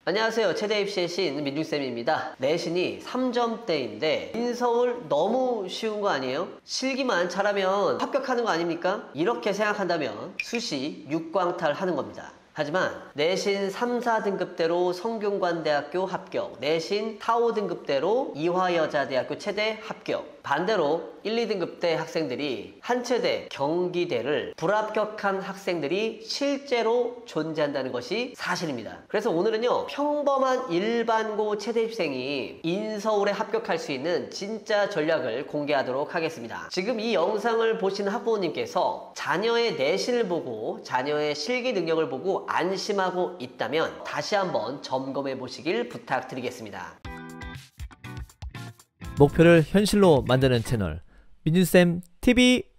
안녕하세요. 최대 입시의 신 민중쌤입니다. 내신이 3점대인데 인서울 너무 쉬운 거 아니에요? 실기만 잘하면 합격하는 거 아닙니까? 이렇게 생각한다면 수시 6광탈 하는 겁니다. 하지만 내신 3, 4등급대로 성균관대학교 합격, 내신 4, 5등급대로 이화여자대학교 체대 합격, 반대로 1, 2등급대 학생들이 한체대, 경기대를 불합격한 학생들이 실제로 존재한다는 것이 사실입니다. 그래서 오늘은요, 평범한 일반고 체대입생이 인서울에 합격할 수 있는 진짜 전략을 공개하도록 하겠습니다. 지금 이 영상을 보시는 학부모님께서 자녀의 내신을 보고 자녀의 실기 능력을 보고 안심하고 있다면 다시 한번 점검해 보시길 부탁드리겠습니다. 목표를 현실로 만드는 채널 민준쌤 TV.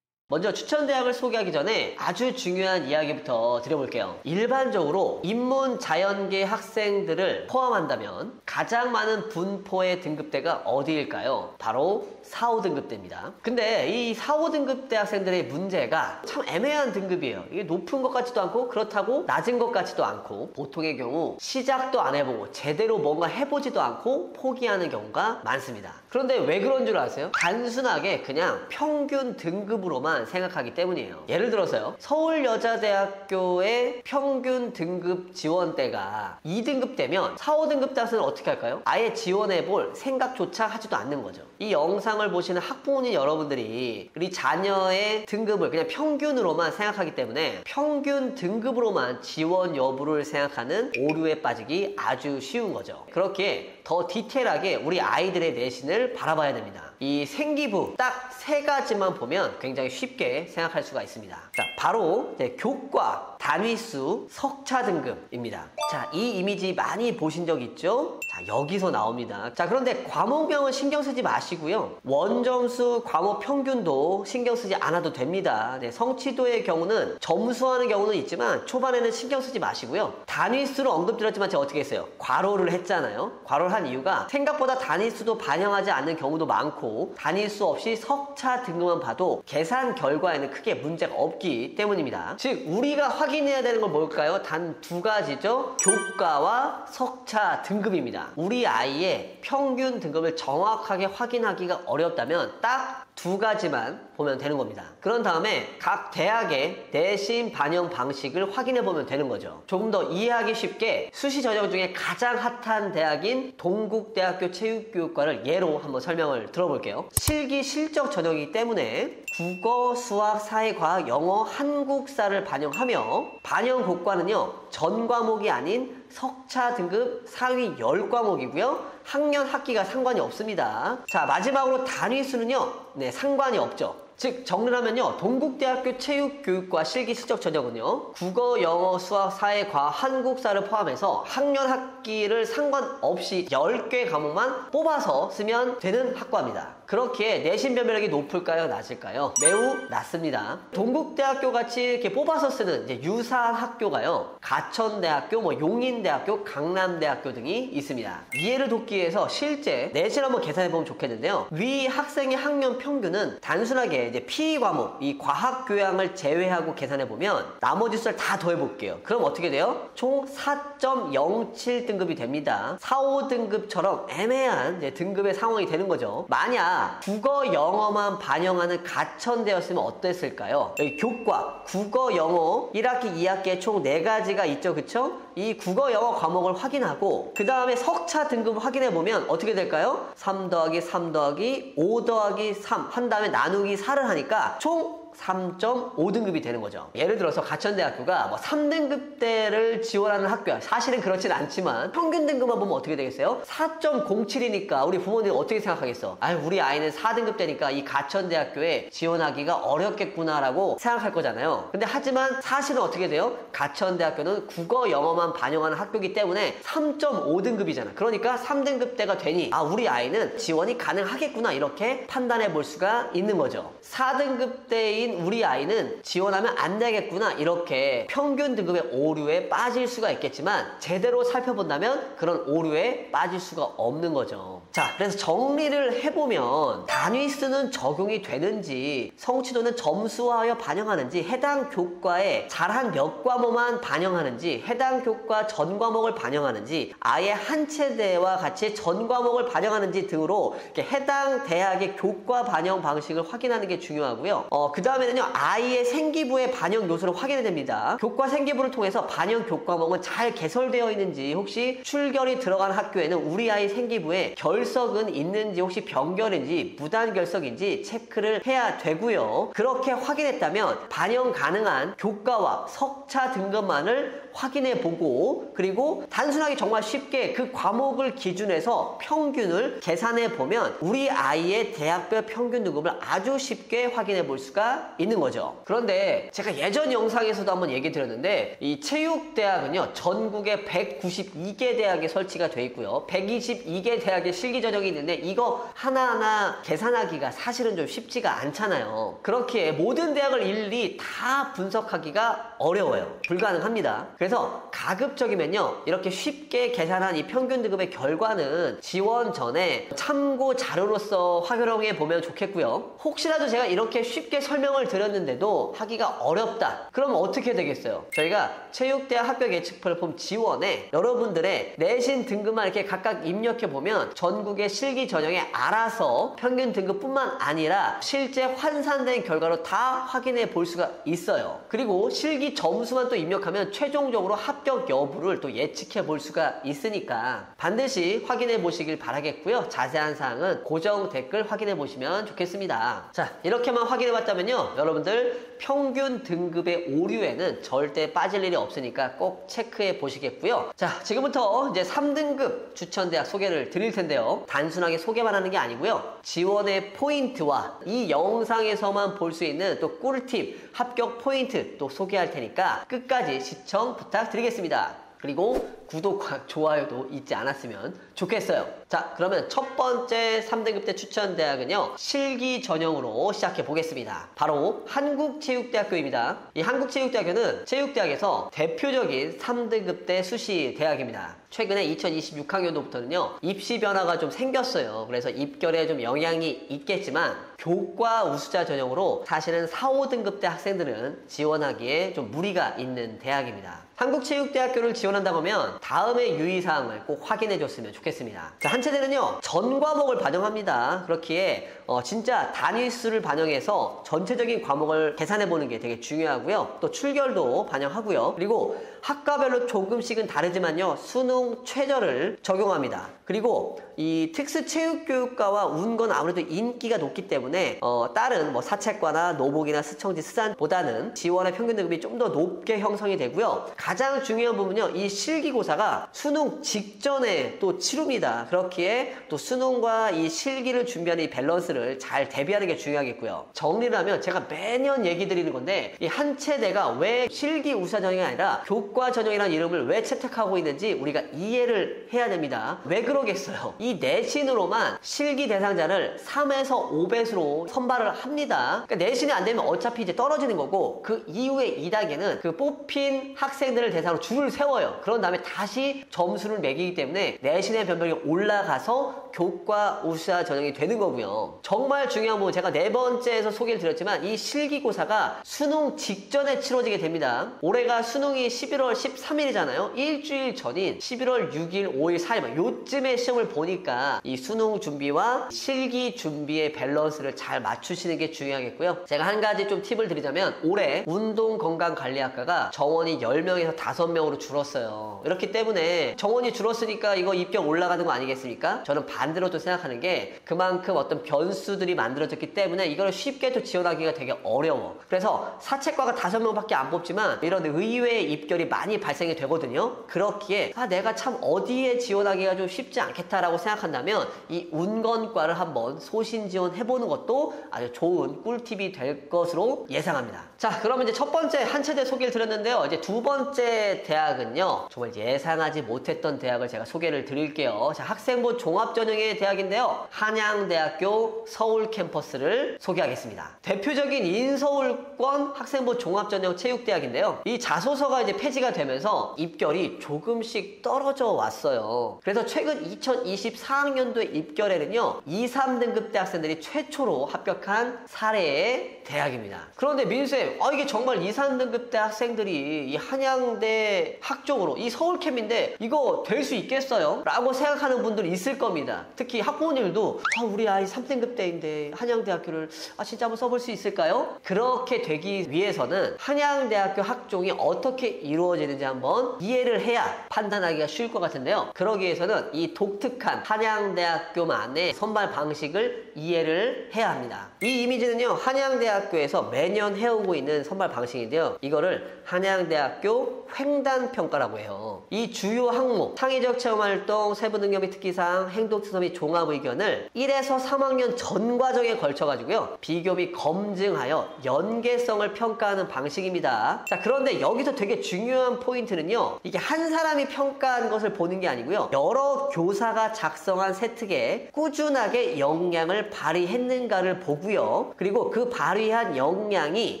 먼저 추천대학을 소개하기 전에 아주 중요한 이야기부터 드려볼게요. 일반적으로 인문 자연계 학생들을 포함한다면 가장 많은 분포의 등급대가 어디일까요? 바로 4, 5등급대입니다. 근데 이 4, 5등급대 학생들의 문제가 참 애매한 등급이에요. 이게 높은 것 같지도 않고 그렇다고 낮은 것 같지도 않고 보통의 경우 시작도 안 해보고 제대로 뭔가 해보지도 않고 포기하는 경우가 많습니다. 그런데 왜 그런 줄 아세요? 단순하게 그냥 평균 등급으로만 생각하기 때문이에요. 예를 들어서요, 서울여자대학교의 평균 등급 지원대가 2등급대면 4, 5등급 대학생은 어떻게 할까요? 아예 지원해볼 생각조차 하지도 않는 거죠. 이 영상을 보시는 학부모님 여러분들이 우리 자녀의 등급을 그냥 평균으로만 생각하기 때문에 평균 등급으로만 지원 여부를 생각하는 오류에 빠지기 아주 쉬운 거죠. 그렇기에 더 디테일하게 우리 아이들의 내신을 바라봐야 됩니다. 이 생기부 딱 3가지만 보면 굉장히 쉽게 생각할 수가 있습니다. 자, 바로 교과, 단위수, 석차 등급입니다. 자, 이 이미지 많이 보신 적 있죠? 자, 여기서 나옵니다. 자, 그런데 과목명은 신경 쓰지 마시고요. 원점수, 과목 평균도 신경 쓰지 않아도 됩니다. 네, 성취도의 경우는 점수하는 경우는 있지만 초반에는 신경 쓰지 마시고요. 단위수를 언급드렸지만 제가 어떻게 했어요? 괄호를 했잖아요. 괄호를 한 이유가 생각보다 단위수도 반영하지 않는 경우도 많고 단위수 없이 석차 등급만 봐도 계산 결과에는 크게 문제가 없기 때문입니다. 즉 우리가 확인해야 되는 건 뭘까요? 단 2가지죠. 교과와 석차 등급입니다. 우리 아이의 평균 등급을 정확하게 확인하기가 어렵다면 딱 2가지만 보면 되는 겁니다. 그런 다음에 각 대학의 내신 반영 방식을 확인해 보면 되는 거죠. 조금 더 이해하기 쉽게 수시 전형 중에 가장 핫한 대학인 동국대학교 체육교육과를 예로 한번 설명을 들어볼게요. 실기 실적 전형이기 때문에 국어, 수학, 사회, 과학, 영어, 한국사를 반영하며 반영 교과는요, 전 과목이 아닌 석차 등급 상위 10과목이고요. 학년 학기가 상관이 없습니다. 자, 마지막으로 단위수는요, 네, 상관이 없죠. 즉 정리를 하면요, 동국대학교 체육교육과 실기 실적 전형은요, 국어, 영어, 수학, 사회, 과학, 한국사를 포함해서 학년 학기를 상관없이 10개 과목만 뽑아서 쓰면 되는 학과입니다. 그렇기에 내신 변별력이 높을까요? 낮을까요? 매우 낮습니다. 동국대학교 같이 이렇게 뽑아서 쓰는 이제 유사한 학교가요, 가천대학교, 용인대학교, 강남대학교 등이 있습니다. 이해를 돕기 위해서 실제 내신 한번 계산해보면 좋겠는데요. 위 학생의 학년 평균은 단순하게 이제 PE 과목, 이 과학 교양을 제외하고 계산해보면 나머지 수를 다 더해볼게요. 그럼 어떻게 돼요? 총 4.07등급이 됩니다. 4, 5등급처럼 애매한 이제 등급의 상황이 되는 거죠. 만약 국어, 영어만 반영하는 가천대였으면 어땠을까요? 여기 교과, 국어, 영어 1학기, 2학기에 총 4가지가 있죠. 그쵸? 이 국어, 영어 과목을 확인하고 그 다음에 석차 등급을 확인해보면 어떻게 될까요? 3 더하기 3 더하기 5 더하기 3 한 다음에 나누기 4를 하니까 총 3.5등급이 되는 거죠. 예를 들어서 가천대학교가 3등급대를 지원하는 학교야. 사실은 그렇진 않지만 평균 등급만 보면 어떻게 되겠어요? 4.07이니까 우리 부모님 어떻게 생각하겠어? 아유, 우리 아이는 4등급대니까 이 가천대학교에 지원하기가 어렵겠구나라고 생각할 거잖아요. 근데 하지만 사실은 어떻게 돼요? 가천대학교는 국어, 영어만 반영하는 학교이기 때문에 3.5등급이잖아. 그러니까 3등급대가 되니 우리 아이는 지원이 가능하겠구나 이렇게 판단해 볼 수가 있는 거죠. 4등급대인 오류인 우리 아이는 지원하면 안 되겠구나, 이렇게 평균 등급의 오류에 빠질 수가 있겠지만 제대로 살펴본다면 그런 오류에 빠질 수가 없는 거죠. 자, 그래서 정리를 해보면 단위수는 적용이 되는지, 성취도는 점수화하여 반영하는지, 해당 교과에 잘한 몇 과목만 반영하는지, 해당 교과 전 과목을 반영하는지, 아예 한 체대와 같이 전 과목을 반영하는지 등으로 이렇게 해당 대학의 교과 반영 방식을 확인하는 게 중요하고요. 그 다음에는요, 아이의 생기부의 반영 요소를 확인해야 됩니다. 교과 생기부를 통해서 반영 교과목은 잘 개설되어 있는지, 혹시 출결이 들어간 학교에는 우리 아이 생기부에 결석은 있는지, 혹시 병결인지 무단결석인지 체크를 해야 되고요. 그렇게 확인했다면 반영 가능한 교과와 석차 등급만을 확인해 보고, 그리고 단순하게 정말 쉽게 그 과목을 기준해서 평균을 계산해 보면 우리 아이의 대학별 평균 등급을 아주 쉽게 확인해 볼 수가 있는 거죠. 그런데 제가 예전 영상에서도 한번 얘기 드렸는데, 이 체육대학은요, 전국에 192개 대학에 설치가 되어 있고요, 122개 대학의 실기 전형이 있는데 이거 하나하나 계산하기가 사실은 좀 쉽지가 않잖아요. 그렇기에 모든 대학을 일일이 다 분석하기가 어려워요. 불가능합니다. 그래서 가급적이면요, 이렇게 쉽게 계산한 이 평균 등급의 결과는 지원 전에 참고 자료로서 활용해 보면 좋겠고요. 혹시라도 제가 이렇게 쉽게 설명을 드렸는데도 하기가 어렵다, 그러면 어떻게 되겠어요? 저희가 체육대학 합격 예측 플랫폼 지원에 여러분들의 내신 등급만 이렇게 각각 입력해 보면 전국의 실기 전형에 알아서 평균 등급뿐만 아니라 실제 환산된 결과로 다 확인해 볼 수가 있어요. 그리고 실기 점수만 또 입력하면 최종적으로 합격 여부를 또 예측해 볼 수가 있으니까 반드시 확인해 보시길 바라겠고요. 자세한 사항은 고정 댓글 확인해 보시면 좋겠습니다. 자, 이렇게만 확인해 봤다면요, 여러분들 평균 등급의 오류에는 절대 빠질 일이 없으니까 꼭 체크해 보시겠고요. 자, 지금부터 이제 3등급 추천대학 소개를 드릴 텐데요, 단순하게 소개만 하는 게 아니고요, 지원의 포인트와 이 영상에서만 볼 수 있는 또 꿀팁, 합격 포인트 또 소개할 테니까 끝까지 시청 부탁드리겠습니다. 그리고 구독과 좋아요도 잊지 않았으면 좋겠어요. 자, 그러면 첫 번째 3등급 대 추천대학은요, 실기 전형으로 시작해 보겠습니다. 바로 한국체육대학교입니다. 이 한국체육대학교는 체육대학에서 대표적인 3등급 대 수시 대학입니다. 최근에 2026학년도부터는요, 입시 변화가 좀 생겼어요. 그래서 입결에 좀 영향이 있겠지만 교과 우수자 전형으로 사실은 4, 5등급 대 학생들은 지원하기에 좀 무리가 있는 대학입니다. 한국체육대학교를 지원한다고 하면 다음의 유의사항을 꼭 확인해 줬으면 좋겠습니다. 자, 한 체대는요, 전 과목을 반영합니다. 그렇기에 진짜 단위수를 반영해서 전체적인 과목을 계산해 보는 게 되게 중요하고요. 또 출결도 반영하고요. 그리고 학과별로 조금씩은 다르지만요, 수능 최저를 적용합니다. 그리고 이 특수체육교육과와 운건 아무래도 인기가 높기 때문에 다른 뭐 사채과나 노복이나 스청지 스산보다는 지원의 평균 등급이 좀 더 높게 형성이 되고요. 가장 중요한 부분은요, 이 실기고사가 수능 직전에 또 치릅니다. 그렇기에 또 수능과 이 실기를 준비하는 이 밸런스를 잘 대비하는 게 중요하겠고요. 정리를 하면 제가 매년 얘기 드리는 건데, 이 한 체대가 왜 실기 우수자 전형이 아니라 교과 전형이라는 이름을 왜 채택하고 있는지 우리가 이해를 해야 됩니다. 왜 그러겠어요? 이 내신으로만 실기 대상자를 3에서 5배수로 선발을 합니다. 그러니까 내신이 안 되면 어차피 이제 떨어지는 거고, 그 이후에 2단계는 그 뽑힌 학생들을 대상으로 줄을 세워요. 그런 다음에 다시 점수를 매기기 때문에 내신의 변별이 올라가서 교과 우수자 전형이 되는 거고요. 정말 중요한 부분, 제가 4번째에서 소개를 드렸지만 이 실기고사가 수능 직전에 치러지게 됩니다. 올해가 수능이 11월 13일이잖아요. 일주일 전인 11월 6일, 5일, 4일 요쯤에 시험을 보니까 이 수능 준비와 실기 준비의 밸런스를 잘 맞추시는 게 중요하겠고요. 제가 한 가지 좀 팁을 드리자면, 올해 운동건강관리학과가 정원이 10명에서 5명으로 줄었어요. 이렇기 때문에 정원이 줄었으니까 이거 입격 올라가는 거 아니겠습니까? 저는 반대로 또 생각하는 게, 그만큼 어떤 변수들이 만들어졌기 때문에 이걸 쉽게 또 지원하기가 되게 어려워. 그래서 사채과가 5명밖에 안 뽑지만 이런 의외의 입결이 많이 발생이 되거든요. 그렇기에 내가 참 어디에 지원하기가 좀 쉽지 않겠다라고 생각한다면 이 운건과를 한번 소신 지원해보는 것도 아주 좋은 꿀팁이 될 것으로 예상합니다. 자, 그러면 이제 첫 번째 한 체대 소개를 드렸는데요, 이제 두 번째 대학은요, 정말 예상하지 못했던 대학을 제가 소개를 드릴게요. 자, 학생부 종합전형이 종합전형의 대학인데요. 한양대학교 서울 캠퍼스를 소개하겠습니다. 대표적인 인서울권 학생부 종합전형 체육대학인데요. 이 자소서가 이제 폐지가 되면서 입결이 조금씩 떨어져 왔어요. 그래서 최근 2024학년도에 입결에는요, 2, 3등급 대학생들이 최초로 합격한 사례의 대학입니다. 그런데 민수쌤, 이게 정말 2, 3등급 대 학생들이 이 한양대 학종으로 이 서울캠인데 이거 될 수 있겠어요? 라고 생각하는 분들이 있을 겁니다. 특히 학부모님들도 우리 아이 3등급 대인데 한양대학교를 진짜 한번 써볼 수 있을까요? 그렇게 되기 위해서는 한양대학교 학종이 어떻게 이루어지는지 한번 이해를 해야 판단하기가 쉬울 것 같은데요. 그러기 위해서는 이 독특한 한양대학교만의 선발 방식을 이해를 해야 합니다. 이 이미지는요, 한양대학교에서 매년 해오고 있는 선발 방식인데요. 이거를 한양대학교 횡단평가라고 해요. 이 주요 항목, 창의적 체험활동, 세부능력및 특기사항, 행동특성 및 종합의견을 1에서 3학년 전 과정에 걸쳐가지고요, 비교 및 검증하여 연계성을 평가하는 방식입니다. 자, 그런데 여기서 되게 중요한 포인트는요, 이게 한 사람이 평가한 것을 보는 게 아니고요, 여러 교사가 작성한 세특에 꾸준하게 역량을 발휘했는가를 보고요, 그리고 그 발휘한 역량이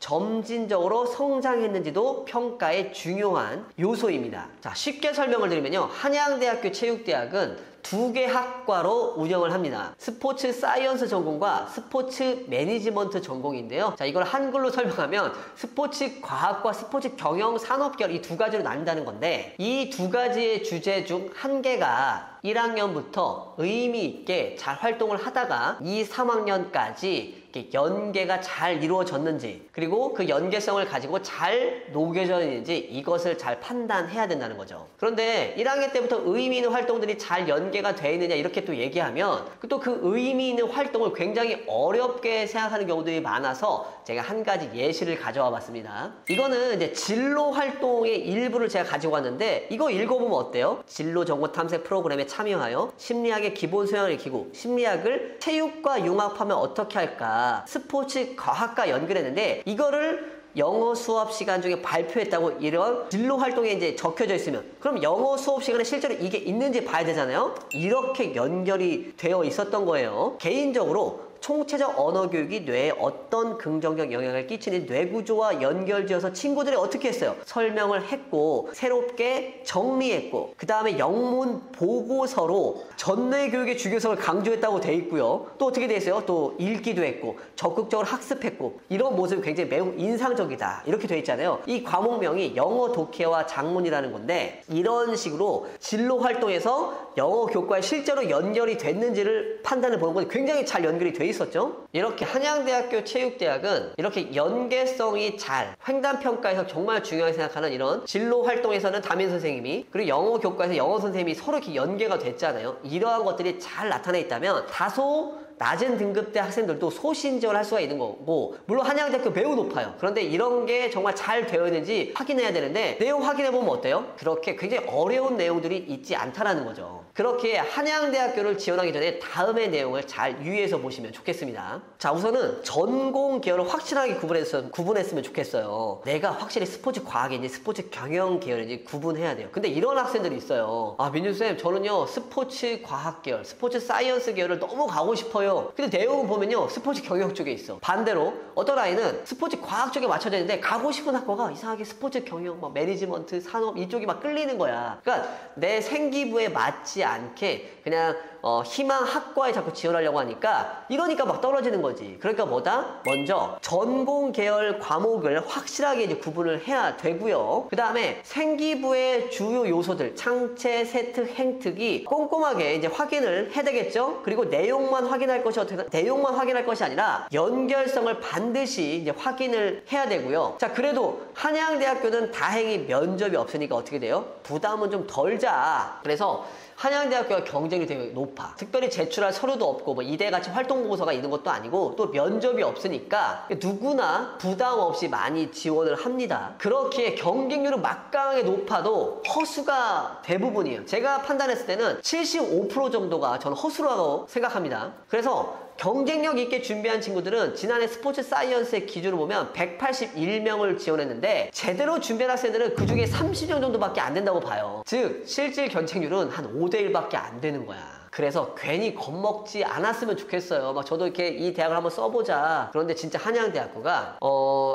점진적으로 성장했는지도 평가의 중요한 요소입니다. 자, 쉽게 설명을 드리면요, 한양대학교 체육대학은 2개 학과로 운영을 합니다. 스포츠 사이언스 전공과 스포츠 매니지먼트 전공인데요. 자, 이걸 한글로 설명하면 스포츠 과학과 스포츠 경영 산업계열, 이 두 가지로 나뉜다는 건데, 이 두 가지의 주제 중 한 개가 1학년부터 의미 있게 잘 활동을 하다가 2, 3학년까지 연계가 잘 이루어졌는지, 그리고 그 연계성을 가지고 잘 녹여져 있는지, 이것을 잘 판단해야 된다는 거죠. 그런데 1학년 때부터 의미 있는 활동들이 잘 연계가 돼 있느냐 이렇게 또 얘기하면 또 그 의미 있는 활동을 굉장히 어렵게 생각하는 경우들이 많아서 제가 한 가지 예시를 가져와 봤습니다. 이거는 이제 진로 활동의 일부를 제가 가지고 왔는데, 이거 읽어보면 어때요? 진로 정보 탐색 프로그램에 참여하여 심리학의 기본 소양을 익히고 심리학을 체육과 융합하면 어떻게 할까? 스포츠 과학과 연결했는데, 이거를 영어 수업 시간 중에 발표했다고 이런 진로 활동에 이제 적혀져 있으면, 그럼 영어 수업 시간에 실제로 이게 있는지 봐야 되잖아요. 이렇게 연결이 되어 있었던 거예요. 개인적으로 총체적 언어 교육이 뇌에 어떤 긍정적 영향을 끼치는지 뇌구조와 연결지어서 친구들이 어떻게 했어요? 설명을 했고, 새롭게 정리했고, 그 다음에 영문 보고서로 전뇌 교육의 중요성을 강조했다고 돼 있고요. 또 어떻게 돼 있어요? 또 읽기도 했고, 적극적으로 학습했고, 이런 모습이 굉장히 매우 인상적이다, 이렇게 돼 있잖아요. 이 과목명이 영어 독해와 작문이라는 건데, 이런 식으로 진로 활동에서 영어 교과에 실제로 연결이 됐는지를 판단해 보는 것이 굉장히 잘 연결이 돼 있었죠. 이렇게 한양대학교 체육대학은 이렇게 연계성이 잘, 횡단평가에서 정말 중요하게 생각하는 이런 진로 활동에서는 담임 선생님이, 그리고 영어 교과에서 영어 선생님이 서로 이렇게 연계가 됐잖아요. 이러한 것들이 잘 나타나 있다면 다소 낮은 등급대 학생들도 소신지원을 할 수가 있는 거고, 물론 한양대학교 매우 높아요. 그런데 이런 게 정말 잘 되어 있는지 확인해야 되는데, 내용 확인해보면 어때요? 그렇게 굉장히 어려운 내용들이 있지 않다라는 거죠. 그렇게 한양대학교를 지원하기 전에 다음의 내용을 잘 유의해서 보시면 좋겠습니다. 자, 우선은 전공 계열을 확실하게 구분했으면 좋겠어요. 내가 확실히 스포츠 과학인지 스포츠 경영 계열인지 구분해야 돼요. 근데 이런 학생들이 있어요. 민준쌤, 저는요 스포츠 과학 계열, 스포츠 사이언스 계열을 너무 가고 싶어요. 근데 내용을 보면요 스포츠 경영 쪽에 있어. 반대로 어떤 아이는 스포츠 과학 쪽에 맞춰져 있는데 가고 싶은 학과가 이상하게 스포츠 경영, 매니지먼트, 산업 이쪽이 막 끌리는 거야. 그러니까 내 생기부에 맞지 않게 그냥 희망 학과에 자꾸 지원하려고 하니까, 이러니까 막 떨어지는 거지. 그러니까 뭐다? 먼저 전공 계열 과목을 확실하게 이제 구분을 해야 되고요. 그 다음에 생기부의 주요 요소들, 창체, 세특, 행특이 꼼꼼하게 이제 확인을 해야 되겠죠. 그리고 내용만 확인할 것이 아니라 연결성을 반드시 이제 확인을 해야 되고요. 자, 그래도 한양대학교는 다행히 면접이 없으니까 어떻게 돼요? 부담은 좀 덜자. 그래서 한양대학교가 경쟁률이 되게 높아. 특별히 제출할 서류도 없고 이대같이 활동보고서가 있는 것도 아니고, 또 면접이 없으니까 누구나 부담 없이 많이 지원을 합니다. 그렇기에 경쟁률은 막강하게 높아도 허수가 대부분이에요. 제가 판단했을 때는 75% 정도가 저는 허수라고 생각합니다. 그래서 경쟁력 있게 준비한 친구들은 지난해 스포츠 사이언스의 기준으로 보면 181명을 지원했는데, 제대로 준비한 학생들은 그 중에 30명 정도밖에 안 된다고 봐요. 즉 실질 경쟁률은 한 5대1밖에 안 되는 거야. 그래서 괜히 겁먹지 않았으면 좋겠어요. 막 저도 이렇게 이 대학을 한번 써보자. 그런데 진짜 한양대학교가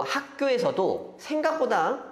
학교에서도 생각보다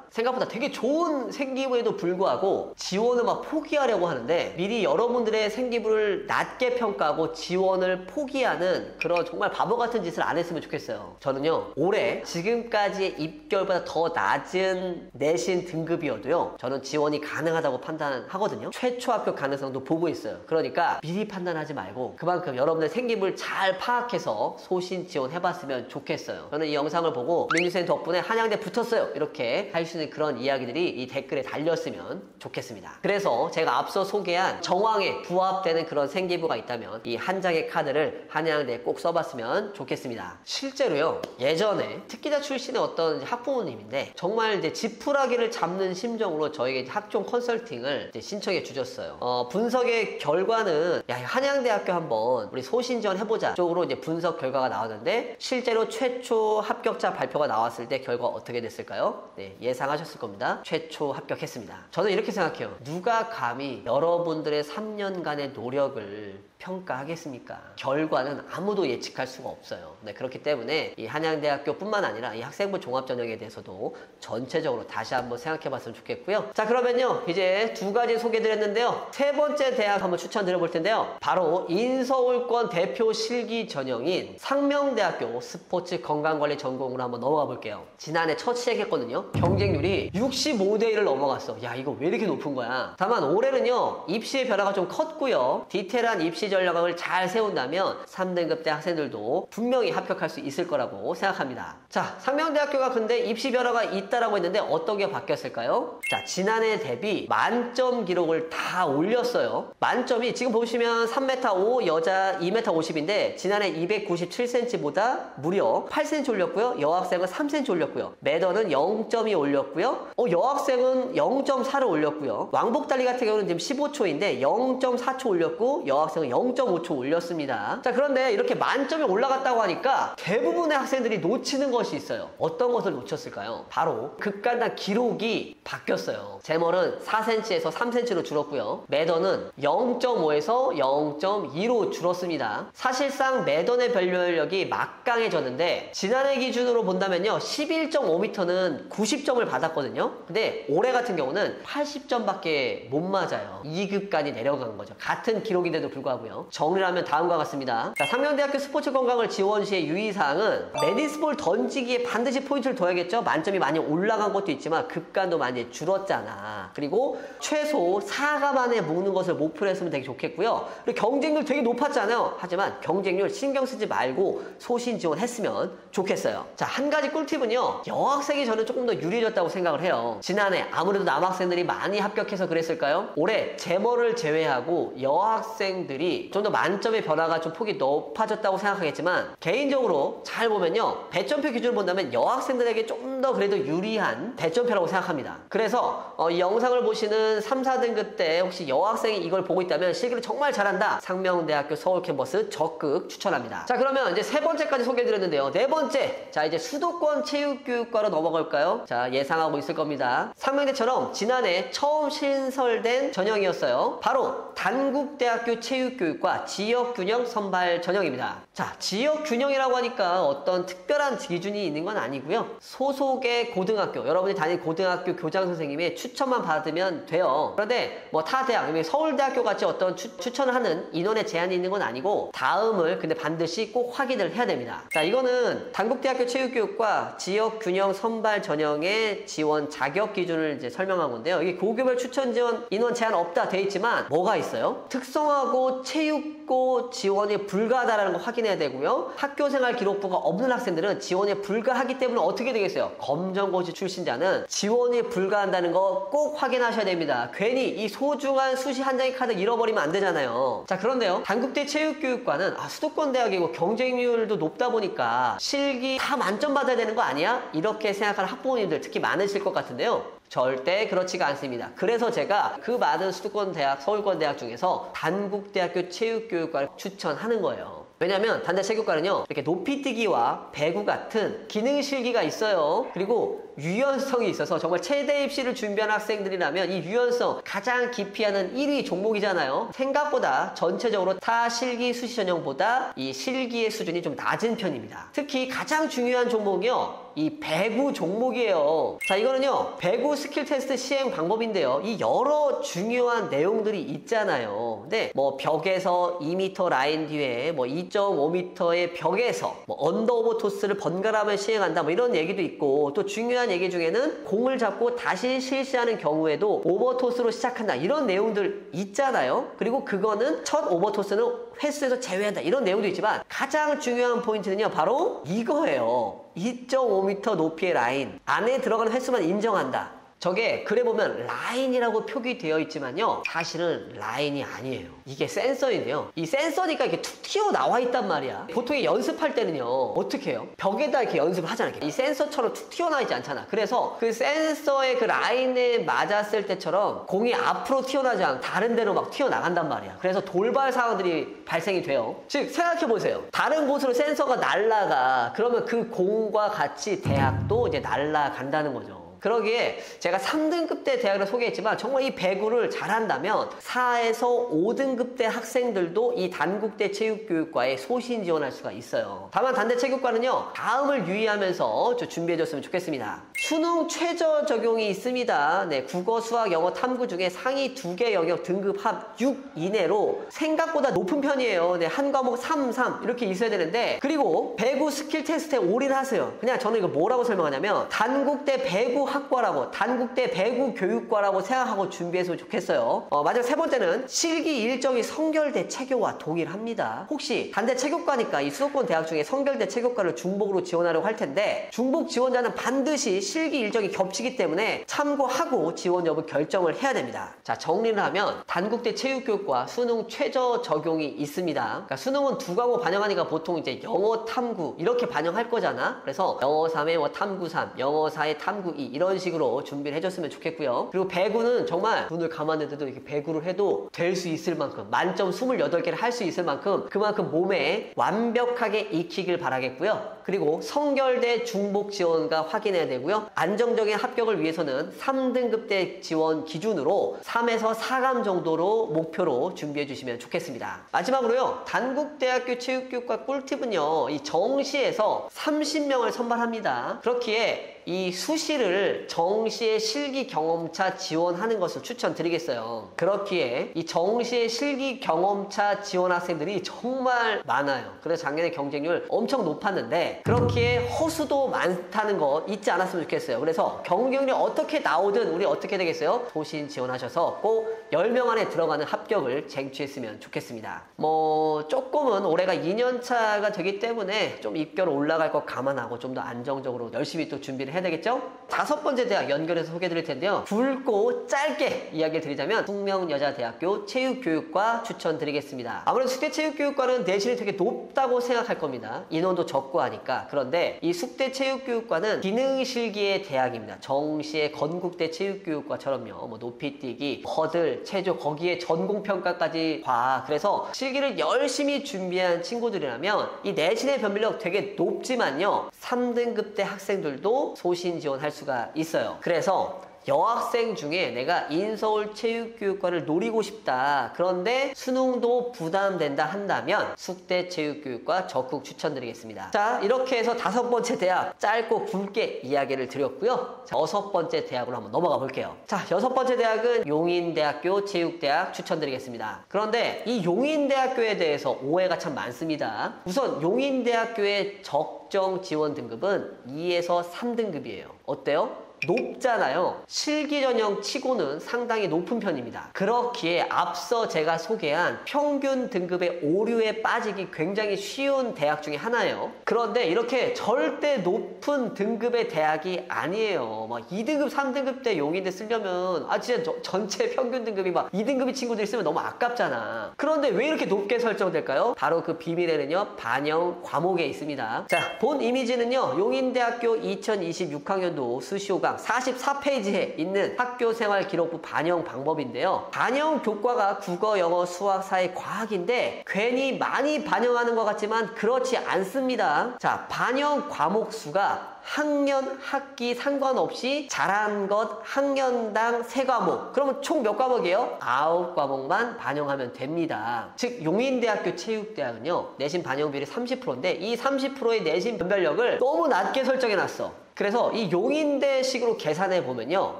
되게 좋은 생기부에도 불구하고 지원을 막 포기하려고 하는데, 미리 여러분들의 생기부를 낮게 평가하고 지원을 포기하는 그런 정말 바보 같은 짓을 안 했으면 좋겠어요. 저는요, 올해 지금까지의 입결보다 더 낮은 내신 등급이어도요, 저는 지원이 가능하다고 판단하거든요. 최초 합격 가능성도 보고 있어요. 그러니까 미리 판단하지 말고 그만큼 여러분들 생기부를 잘 파악해서 소신 지원해봤으면 좋겠어요. 저는 이 영상을 보고 민유쌤 덕분에 한양대 붙었어요, 이렇게 할 수 있는 그런 이야기들이 이 댓글에 달렸으면 좋겠습니다. 그래서 제가 앞서 소개한 정황에 부합되는 그런 생기부가 있다면 이 한 장의 카드를 한양대에 꼭 써봤으면 좋겠습니다. 실제로요, 예전에 특기자 출신의 어떤 학부모님인데 정말 이제 지푸라기를 잡는 심정으로 저에게 학종 컨설팅을 이제 신청해 주셨어요. 분석의 결과는 야, 한양대학교 한번 우리 소신 지원해보자 쪽으로 이제 분석 결과가 나왔는데, 실제로 최초 합격자 발표가 나왔을 때 결과 어떻게 됐을까요? 네, 예상하셨을 겁니다. 최초 합격했습니다. 저는 이렇게 생각해요. 누가 감히 여러분들의 3년간의 노력을 평가하겠습니까? 결과는 아무도 예측할 수가 없어요. 네, 그렇기 때문에 이 한양대학교뿐만 아니라 이 학생부 종합전형에 대해서도 전체적으로 다시 한번 생각해 봤으면 좋겠고요. 자, 그러면요, 이제 두 가지 소개 드렸는데요, 세 번째 대학 한번 추천드려 볼 텐데요, 바로 인서울권 대표 실기 전형인 상명대학교 스포츠 건강관리 전공으로 한번 넘어가 볼게요. 지난해 첫 시작했거든요. 경쟁률이 65대 1을 넘어갔어. 야, 이거 왜 이렇게 높은 거야? 다만 올해는요, 입시의 변화가 좀 컸고요, 디테일한 입시 전략을 잘 세운다면 3등급 대 학생들도 분명히 합격할 수 있을 거라고 생각합니다. 자, 상명대학교가 근데 입시 변화가 있다라고 했는데 어떤 게 바뀌었을까요? 자, 지난해 대비 만점 기록을 다 올렸어요. 만점이 지금 보시면 3m 5, 여자 2m 50인데 지난해 297cm보다 무려 8cm 올렸고요. 여학생은 3cm 올렸고요. 매더는 0.2 올렸고요. 여학생은 0.4를 올렸고요. 왕복달리 같은 경우는 지금 15초인데 0.4초 올렸고, 여학생은 0.5초 올렸습니다. 자, 그런데 이렇게 만점이 올라갔다고 하니까 대부분의 학생들이 놓치는 것이 있어요. 어떤 것을 놓쳤을까요? 바로 극간단 기록이 바뀌었어요. 제멀은 4cm에서 3cm로 줄었고요. 매더는 0.5에서 0.2로 줄었습니다. 사실상 매던의 변별력이 막강해졌는데, 지난해 기준으로 본다면요, 11.5m는 90점을 받았거든요. 근데 올해 같은 경우는 80점밖에 못 맞아요. 2급간이 내려간 거죠. 같은 기록인데도 불구하고요. 정리를 하면 다음과 같습니다. 자, 상명대학교 스포츠 건강을 지원 시의 유의사항은 매니스볼 던지기에 반드시 포인트를 둬야겠죠. 만점이 많이 올라간 것도 있지만 급간도 많이 줄었잖아. 그리고 최소 4가 만에 묶는 것을 목표로 했으면 되게 좋겠고요. 그리고 경쟁률 되게 높았잖아요. 하지만 경쟁률 신경 쓰지 말고 소신 지원했으면 좋겠어요. 자, 한 가지 꿀팁은요, 여학생이 저는 조금 더 유리해졌다고 생각을 해요. 지난해 아무래도 남학생들이 많이 합격해서 그랬을까요? 올해 제머를 제외하고 여학생들이 좀 더 만점의 변화가 좀 폭이 높아졌다고 생각하겠지만, 개인적으로 잘 보면요, 배점표 기준을 본다면 여학생들에게 좀 더 그래도 유리한 배점표라고 생각합니다. 그래서 이 영상을 보시는 3, 4등급 때 혹시 여학생이 이걸 보고 있다면 실기를 정말 잘한다, 상명대학교 서울 캠퍼스 적극 추천합니다. 자, 그러면 이제 세 번째까지 소개해드렸는데요, 네 번째, 자, 이제 수도권 체육교육과로 넘어갈까요? 자, 예상하고 있을 겁니다. 상명대처럼 지난해 처음 신설된 전형이었어요. 바로 단국대학교 체육교육과 지역균형 선발 전형입니다. 자, 지역균형이라고 하니까 어떤 특별한 기준이 있는 건 아니고요, 소속의 고등학교, 여러분이 다니는 고등학교 교장 선생님의 추천만 받으면 돼요. 그런데 뭐 타 대학, 서울대학교 같이 어떤 추천을 하는 인원의 제한이 있는 건 아니고, 다음을 근데 반드시 꼭 확인을 해야 됩니다. 자, 이거는 단국대학교 체육교육과 지역균형 선발 전형의 지원 자격 기준을 이제 설명한 건데요, 이게 고교별 추천 지원 인원 제한 없다 돼 있지만 뭐가 있어요? 특성화고 체육고 지원이 불가하다라는 거 확인해야 되고요, 학교생활 기록부가 없는 학생들은 지원이 불가하기 때문에 어떻게 되겠어요? 검정고시 출신자는 지원이 불가한다는 거 꼭 확인하셔야 됩니다. 괜히 이 소중한 수시 한 장의 카드 잃어버리면 안 되잖아요. 자, 그런데요, 단국대 체육교육과는 수도권 대학이고 경쟁률도 높다 보니까 실기 다 만점 받아야 되는 거 아니야? 이렇게 생각하는 학부모님들, 특히 많으실 것 같은데요. 절대 그렇지가 않습니다. 그래서 제가 그 많은 수도권 대학, 서울권 대학 중에서 단국대학교 체육교육과를 추천하는 거예요. 왜냐면 단대 체육과는요, 이렇게 높이뛰기와 배구 같은 기능 실기가 있어요. 그리고 유연성이 있어서 정말 최대 입시를 준비하는 학생들이라면 이 유연성 가장 기피하는 1위 종목이잖아요. 생각보다 전체적으로 타 실기 수시 전형보다 이 실기의 수준이 좀 낮은 편입니다. 특히 가장 중요한 종목이요, 이 배구 종목이에요. 자, 이거는요, 배구 스킬 테스트 시행 방법인데요, 이 여러 중요한 내용들이 있잖아요. 근데 뭐 벽에서 2m 라인 뒤에 뭐 2.5m의 벽에서 뭐 언더 오버 토스를 번갈아가며 시행한다, 뭐 이런 얘기도 있고, 또 중요한 얘기 중에는 공을 잡고 다시 실시하는 경우에도 오버 토스로 시작한다, 이런 내용들 있잖아요. 그리고 그거는 첫 오버 토스는 횟수에서 제외한다, 이런 내용도 있지만 가장 중요한 포인트는요, 바로 이거예요. 2.5m 높이의 라인 안에 들어가는 횟수만 인정한다. 저게 글에 보면 라인이라고 표기되어 있지만요, 사실은 라인이 아니에요. 이게 센서인데요, 이 센서니까 이렇게 툭 튀어나와 있단 말이야. 보통 연습할 때는요, 어떻게 해요? 벽에다 이렇게 연습을 하잖아. 이 센서처럼 툭 튀어나와 있지 않잖아. 그래서 그 센서의 그 라인에 맞았을 때처럼 공이 앞으로 튀어나오지 않고 다른 데로 막 튀어나간단 말이야. 그래서 돌발 상황들이 발생이 돼요. 즉 생각해보세요. 다른 곳으로 센서가 날아가, 그러면 그 공과 같이 대학도 이제 날아간다는 거죠. 그러기에 제가 3등급 대 대학을 소개했지만 정말 이 배구를 잘한다면 4에서 5등급 대 학생들도 이 단국대 체육교육과에 소신 지원할 수가 있어요. 다만 단대 체육과는요, 다음을 유의하면서 준비해줬으면 좋겠습니다. 수능 최저 적용이 있습니다. 네, 국어, 수학, 영어, 탐구 중에 상위 2개 영역 등급 합 6 이내로 생각보다 높은 편이에요. 네, 한 과목 3, 3 이렇게 있어야 되는데, 그리고 배구 스킬 테스트에 올인하세요. 그냥 저는 이거 뭐라고 설명하냐면 단국대 배구 학과라고, 단국대 배구 교육과라고 생각하고 준비했으면 좋겠어요. 마지막 세 번째는 실기 일정이 성결대 체교와 동일합니다. 혹시 단대 체교과니까 이 수도권 대학 중에 성결대 체교과를 중복으로 지원하려고 할 텐데, 중복 지원자는 반드시 실기 일정이 겹치기 때문에 참고하고 지원 여부 결정을 해야 됩니다. 자, 정리를 하면 단국대 체육교육과 수능 최저 적용이 있습니다. 그러니까 수능은 2과목 반영하니까 보통 이제 영어 탐구 이렇게 반영할 거잖아. 그래서 영어 3에 뭐 탐구 3, 영어 4에 탐구 2 이런 식으로 준비를 해줬으면 좋겠고요. 그리고 배구는 정말 눈을 감았는데도 이렇게 배구를 해도 될 수 있을 만큼, 만점 28개를 할 수 있을 만큼 그만큼 몸에 완벽하게 익히길 바라겠고요. 그리고 성결대 중복 지원과 확인해야 되고요. 안정적인 합격을 위해서는 3등급대 지원 기준으로 3에서 4감 정도로 목표로 준비해 주시면 좋겠습니다. 마지막으로요, 단국대학교 체육교육과 꿀팁은요, 이 정시에서 30명을 선발합니다. 그렇기에 이 수시를 정시의 실기 경험차 지원하는 것을 추천드리겠어요. 그렇기에 이 정시의 실기 경험차 지원 학생들이 정말 많아요. 그래서 작년에 경쟁률 엄청 높았는데, 그렇기에 허수도 많다는 거 잊지 않았으면 좋겠어요. 그래서 경쟁률이 어떻게 나오든 우리 어떻게 되겠어요? 소신 지원하셔서 꼭 10명 안에 들어가는 합격을 쟁취했으면 좋겠습니다. 뭐 조금은 올해가 2년차가 되기 때문에 좀 입결 올라갈 것 감안하고 좀 더 안정적으로 열심히 또 준비를 해야 되겠죠? 5번째 대학 연결해서 소개해 드릴 텐데요, 굵고 짧게 이야기를 드리자면 숙명여자대학교 체육교육과 추천드리겠습니다. 아무래도 숙대체육교육과는 내신이 되게 높다고 생각할 겁니다. 인원도 적고 하니까. 그런데 이 숙대체육교육과는 기능실기의 대학입니다. 정시의 건국대 체육교육과처럼요, 뭐 높이뛰기, 허들, 체조, 거기에 전공평가까지 봐. 그래서 실기를 열심히 준비한 친구들이라면 이 내신의 변별력 되게 높지만요, 3등급 대 학생들도 소신 지원할 수가 있어요. 그래서 여학생 중에 내가 인서울 체육교육과를 노리고 싶다, 그런데 수능도 부담된다 한다면 숙대체육교육과 적극 추천드리겠습니다. 자, 이렇게 해서 5번째 대학 짧고 굵게 이야기를 드렸고요. 자, 6번째 대학으로 한번 넘어가 볼게요. 자, 6번째 대학은 용인대학교 체육대학 추천드리겠습니다. 그런데 이 용인대학교에 대해서 오해가 참 많습니다. 우선 용인대학교의 적정 지원 등급은 2에서 3등급이에요. 어때요? 높잖아요. 실기 전형 치고는 상당히 높은 편입니다. 그렇기에 앞서 제가 소개한 평균 등급의 오류에 빠지기 굉장히 쉬운 대학 중에 하나예요. 그런데 이렇게 절대 높은 등급의 대학이 아니에요. 막 2등급, 3등급 대 용인대 쓰려면 진짜 전체 평균 등급이 막 2등급의 친구들이 쓰면 너무 아깝잖아. 그런데 왜 이렇게 높게 설정될까요? 바로 그 비밀에는요, 반영 과목에 있습니다. 자, 본 이미지는요, 용인대학교 2026학년도 수시호가 교과서강 44페이지에 있는 학교생활기록부 반영 방법인데요. 반영 교과가 국어, 영어, 수학, 사회, 과학인데 괜히 많이 반영하는 것 같지만 그렇지 않습니다. 자, 반영 과목 수가 학년, 학기 상관없이 잘한 것 학년당 3과목. 그러면 총 몇 과목이에요? 9과목만 반영하면 됩니다. 즉 용인대학교 체육대학은요, 내신 반영 비율이 30%인데 이 30%의 내신 변별력을 너무 낮게 설정해놨어. 그래서 이 용인대식으로 계산해 보면요,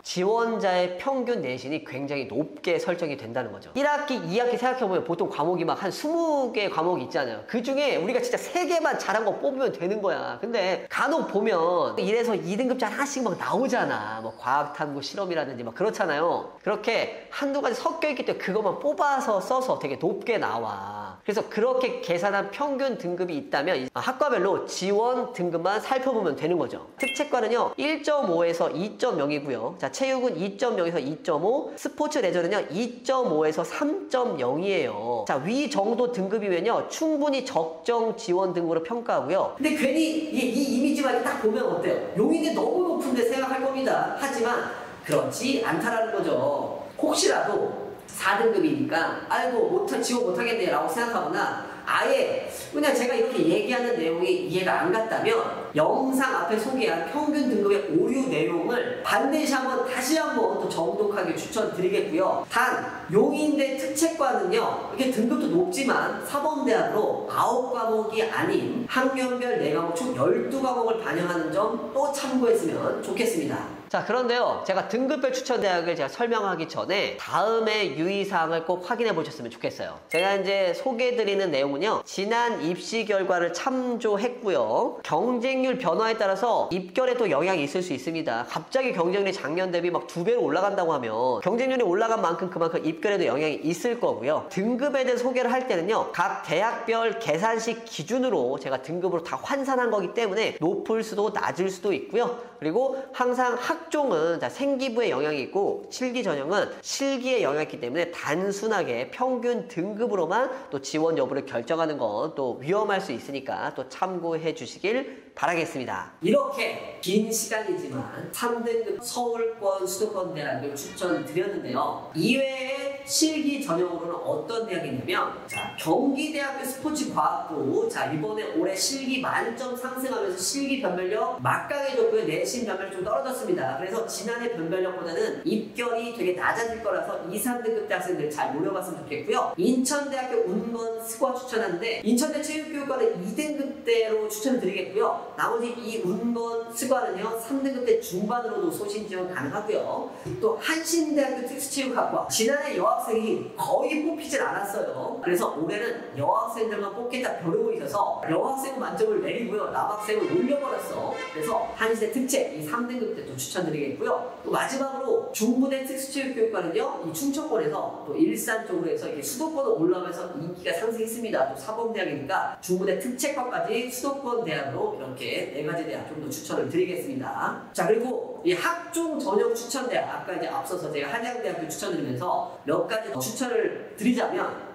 지원자의 평균 내신이 굉장히 높게 설정이 된다는 거죠. 1학기, 2학기 생각해보면 보통 과목이 막 한 20개 과목이 있잖아요. 그 중에 우리가 진짜 3개만 잘한 거 뽑으면 되는 거야. 근데 간혹 보면 1에서 2등급자 하나씩 막 나오잖아. 뭐 과학탐구 실험이라든지 막 그렇잖아요. 그렇게 한두 가지 섞여 있기 때문에 그것만 뽑아서 써서 되게 높게 나와. 그래서 그렇게 계산한 평균 등급이 있다면 학과별로 지원 등급만 살펴보면 되는 거죠. 특채과는요 1.5에서 2.0이고요. 자, 체육은 2.0에서 2.5, 스포츠 레저는요 2.5에서 3.0이에요. 자, 위 정도 등급이면요 충분히 적정 지원 등급으로 평가하고요. 근데 괜히 이 이미지만 딱 보면 어때요? 용인이 너무 높은데 생각할 겁니다. 하지만 그렇지 않다라는 거죠. 혹시라도 4등급이니까 아이고 지원 못하겠네 라고 생각하거나 아예 그냥 제가 이렇게 얘기하는 내용이 이해가 안 갔다면 영상 앞에 소개한 평균 등급의 오류 내용을 반드시 다시 한번 또 정독하게 추천드리겠고요. 단 용인대 특채과는요 이게 등급도 높지만 사범대학으로 9과목이 아닌 학년별 4과목 총 12과목을 반영하는 점 또 참고했으면 좋겠습니다. 자, 그런데요, 제가 등급별 추천대학을 제가 설명하기 전에 다음의 유의사항을 꼭 확인해 보셨으면 좋겠어요. 제가 이제 소개해드리는 내용은요, 지난 입시 결과를 참조했고요. 경쟁률 변화에 따라서 입결에도 영향이 있을 수 있습니다. 갑자기 경쟁률이 작년 대비 막 2배로 올라간다고 하면 경쟁률이 올라간 만큼 그만큼 입결에도 영향이 있을 거고요. 등급에 대해 소개를 할 때는요, 각 대학별 계산식 기준으로 제가 등급으로 다 환산한 거기 때문에 높을 수도 낮을 수도 있고요. 그리고 항상 학종은 생기부에 영향이 있고 실기 전형은 실기에 영향이 있기 때문에 단순하게 평균 등급으로만 또 지원 여부를 결정하는 건 또 위험할 수 있으니까 또 참고해 주시길 바라겠습니다. 이렇게 긴 시간이지만 3등급 서울권 수도권 대학을 추천드렸는데요. 이외에 실기 전형으로는 어떤 대학이냐면 경기대학교 스포츠과학부 이번에 올해 실기 만점 상승하면서 실기 변별력 막강해졌고요. 내신 변별력 좀 떨어졌습니다. 그래서 지난해 변별력보다는 입결이 되게 낮아질 거라서 2, 3등급 대학생들 잘 노려봤으면 좋겠고요. 인천대학교 운건 스과 추천하는데 인천대 체육교육과는 2등급대로 추천을 드리겠고요. 나머지 이 운건 스과는요 3등급대 중반으로도 소신 지원 가능하고요. 또 한신대학교 특수체육학과 지난해 여학생이 거의 뽑히질 않았어요. 그래서 올해는 여학생들만 뽑겠다 벼르고 있어서 여학생은 만점을 내리고요. 남학생을 올려버렸어. 그래서 한신대 특채 이 3등급대 또 추천드리겠고요. 또 마지막으로 중부대 특수체육교육과는요 이 충청권에서 또 일산 쪽으로 해서 이렇게 수도권으로 올라오면서 인기가 상승했습니다. 또 사범대학이니까 중부대 특채과까지 수도권 대학으로 이렇게 4가지 대학 좀 더 추천을 드리겠습니다. 자, 그리고 이 학종 전형 추천대학 아까 이제 앞서서 제가 한양대학교 추천드리면서 몇 가지 더 추천을 드리자면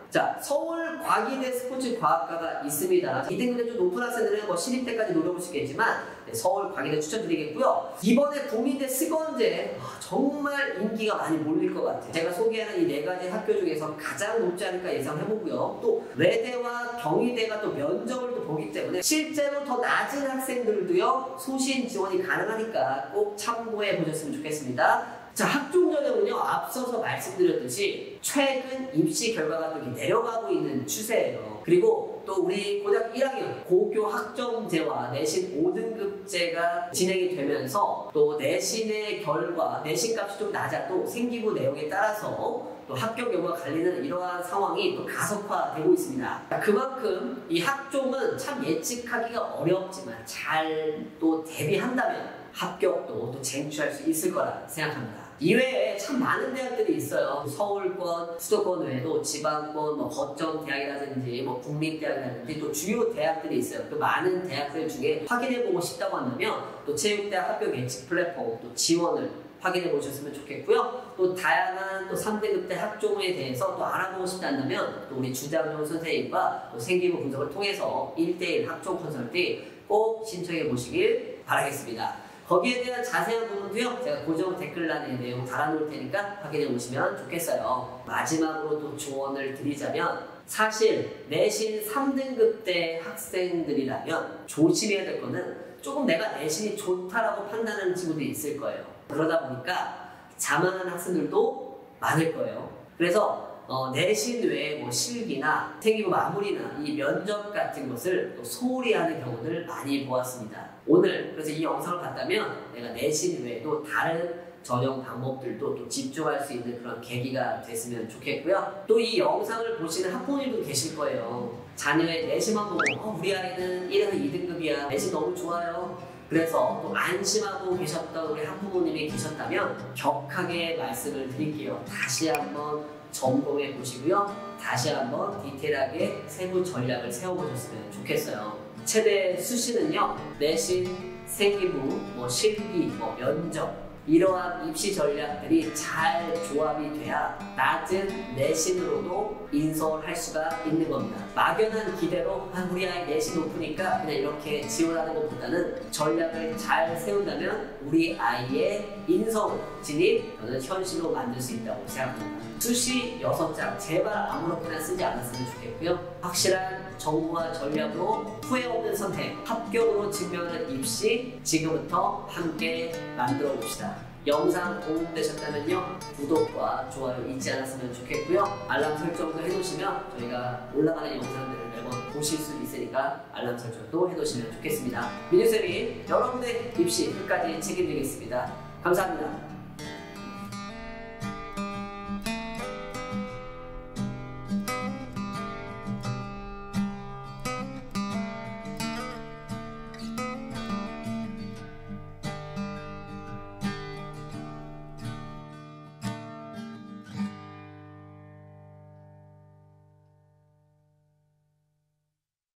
서울 과기대 스포츠과학과가 있습니다. 2등급대 좀 높은 학생들은 신입대까지 노려볼 수 있겠지만 서울 과기대 추천드리겠고요. 이번에 국민대 스건제 정말 인기가 많이 몰릴 것 같아요. 제가 소개하는 이 4가지 학교 중에서 가장 높지 않을까 예상해보고요. 또 외대와 경희대가 또 면접을 또 보기 때문에 실제로 더 낮은 학생들도요 소신 지원이 가능하니까 꼭 참고해 보셨으면 좋겠습니다. 자, 학종 전형은요 앞서서 말씀드렸듯이 최근 입시 결과가 또 내려가고 있는 추세예요. 그리고 또 우리 고등학교 1학년 고교 학점제와 내신 5등급제가 진행이 되면서 또 내신의 결과, 내신값이 좀 낮아도 생기부 내용에 따라서 또 합격 여부가 갈리는 이러한 상황이 또 가속화되고 있습니다. 그만큼 이 학종은 참 예측하기가 어렵지만 잘 또 대비한다면 합격도 또 쟁취할 수 있을 거라 생각합니다. 이외에 참 많은 대학들이 있어요. 서울권, 수도권 외에도 지방권, 거점 대학이라든지 국립대학이라든지 또 주요 대학들이 있어요. 그 많은 대학들 중에 확인해보고 싶다고 한다면 또 체육대학 합격 예측 플랫폼 또 지원을 확인해 보셨으면 좋겠고요. 또 다양한 또 3등급대 학종에 대해서 또 알아보고 싶다면 또 우리 주장정 선생님과 또 생기부 분석을 통해서 1:1 학종 컨설팅 꼭 신청해 보시길 바라겠습니다. 거기에 대한 자세한 부분도요, 제가 고정 댓글란에 내용 달아놓을 테니까 확인해 보시면 좋겠어요. 마지막으로 또 조언을 드리자면, 사실 내신 3등급 대 학생들이라면 조심해야 될 거는 조금 내가 내신이 좋다라고 판단하는 친구들이 있을 거예요. 그러다 보니까 자만한 학생들도 많을 거예요. 그래서 내신 외에 뭐 실기나 생기부 마무리나 이 면접 같은 것을 또 소홀히 하는 경우를 많이 보았습니다. 오늘 그래서 이 영상을 봤다면 내가 내신 외에도 다른 전형 방법들도 또 집중할 수 있는 그런 계기가 됐으면 좋겠고요. 또 이 영상을 보시는 학부모님도 계실 거예요. 자녀의 내신만 보고 우리 아이는 1에서 2등급이야. 내신 너무 좋아요. 그래서 또 안심하고 계셨던 우리 학부모님이 계셨다면 격하게 말씀을 드릴게요. 다시 한번 점검해 보시고요. 다시 한번 디테일하게 세부 전략을 세워보셨으면 좋겠어요. 최대 수시는요, 내신, 생기부, 실기, 면접 이러한 입시 전략들이 잘 조합이 돼야 낮은 내신으로도 인서울 수가 있는 겁니다. 막연한 기대로 우리 아이 내신 높으니까 그냥 이렇게 지원하는 것보다는 전략을 잘 세운다면 우리 아이의 인서울 진입 저는 현실로 만들 수 있다고 생각합니다. 수시 6장 제발 아무렇게나 쓰지 않았으면 좋겠고요. 확실한 정보와 전략으로 후회 없는 선택, 합격으로 증명하는 입시 지금부터 함께 만들어 봅시다. 영상 도움되셨다면요, 구독과 좋아요 잊지 않았으면 좋겠고요. 알람 설정도 해놓으시면 저희가 올라가는 영상들을 매번 보실 수 있으니까 알람 설정도 해놓으시면 좋겠습니다. 민유쌤이 여러분의 입시 끝까지 책임지겠습니다. 감사합니다.